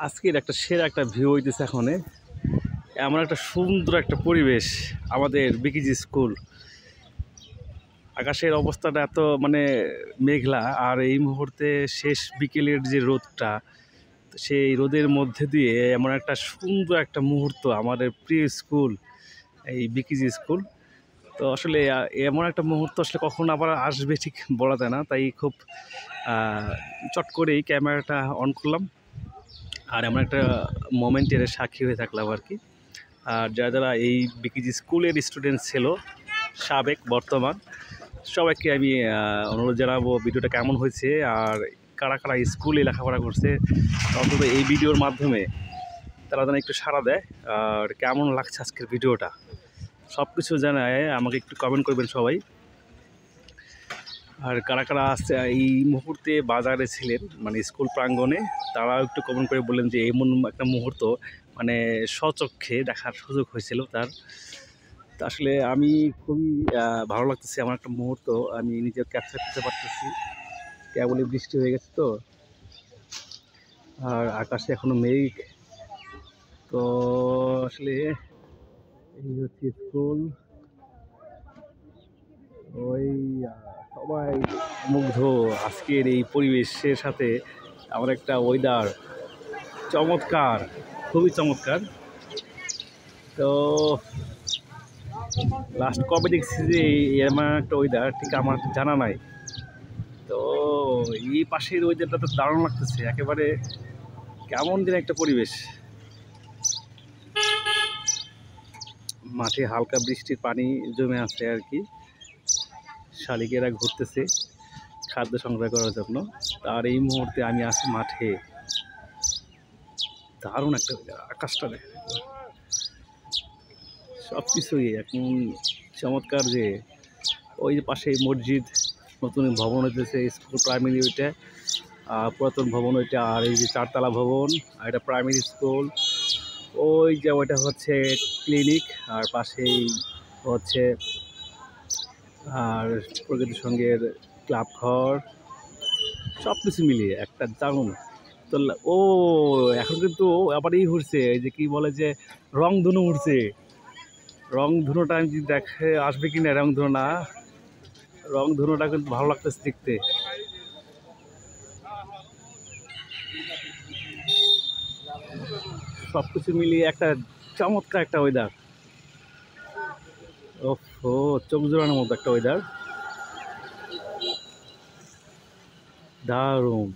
আজকের একটা সেরা একটা ভিউ হইতেছে এখনে। এমন একটা সুন্দর একটা পরিবেশ আমাদের বিকিজি স্কুল। আকাশের অবস্থাটা এত মানে মেঘলা, আর এই মুহূর্তে শেষ বিকেলের যে রোদটা, সেই রোদের মধ্যে দিয়ে এমন একটা সুন্দর একটা মুহূর্ত আমাদের প্রিয় স্কুল, এই বিকিজি স্কুল। তো আসলে এমন একটা মুহূর্ত আসলে কখন আবার আসবে ঠিক বলা যায় না। তাই খুব চট করেই ক্যামেরাটা অন করলাম, আর এমন একটা মোমেন্টের সাক্ষী হয়ে থাকলাম আর কি। আর যারা যারা এই বিকিজি স্কুলের স্টুডেন্ট ছিল, সাবেক বর্তমান, সবাইকে আমি অনুরোধ জানাবো ভিডিওটা কেমন হয়েছে, আর কারা কারা স্কুলে লেখাপড়া করছে অন্তত এই ভিডিওর মাধ্যমে তারা যেন একটু সাড়া দেয়। আর কেমন লাগছে আজকের ভিডিওটা সব কিছু জানায় আমাকে একটু কমেন্ট করবেন সবাই। আর কারা কারা আসছে এই মুহূর্তে বাজারে ছিলেন, মানে স্কুল প্রাঙ্গণে, তারাও একটু কমেন্ট করে বললেন যে এমন একটা মুহূর্ত মানে স্বচক্ষে দেখার সুযোগ হয়েছিল তার। তো আসলে আমি খুবই ভালো লাগতেছে, আমার একটা মুহূর্ত আমি নিজে ক্যাপচার করতে পারতেছি। কেবলই বৃষ্টি হয়ে গেছে তো, আর আকাশে এখনো মেঘ। তো আসলে এই হচ্ছে স্কুল। ওই সবাই মুগ্ধ আজকের এই পরিবেশের সাথে। আমার একটা ওয়েদার চমৎকার, খুবই চমৎকার। তো লাস্ট কবে দেখছি যে এমন একটা ওয়েদার ঠিক আমার জানা নাই। তো এই পাশের ওয়েদারটা তো দারুণ লাগতেছে একেবারে, কেমন দিন একটা পরিবেশ। মাঠে হালকা বৃষ্টির পানি জমে আছে আর কি, শালিকেরা ঘুরতেছে খাদ্য সংগ্রহ করার জন্য। আর এই মুহূর্তে আমি আছি মাঠে। দারুণ একটা আকাশটা দেখে সব কিছুই এখন চমৎকার। যে ওই যে পাশে মসজিদ, নতুন ভবন হইতেছে, স্কুল প্রাইমারি ওইটা, পুরাতন ভবন ওইটা, আর এই যে চারতলা ভবন, আর এটা প্রাইমারি স্কুল। ওই যে ওইটা হচ্ছে ক্লিনিক, আর পাশেই হচ্ছে আর প্রগতি সঙ্গের ক্লাব ঘর, সব কিছু মিলিয়ে একটা দারুণ। তো ও এখন কিন্তু আবার এই উঠছে, এই যে কি বলে যে রংধনু উঠছে। রংধনুটা আমি যদি দেখে আসবে কিনা, রংধনু না, রংধনুটা কিন্তু ভালো লাগতেছে দেখতে। সব কিছু মিলিয়ে একটা চমৎকার একটা ওয়েদার। ও চোখ জোড়ানোর মতো একটা ওয়েদার, দারুণ।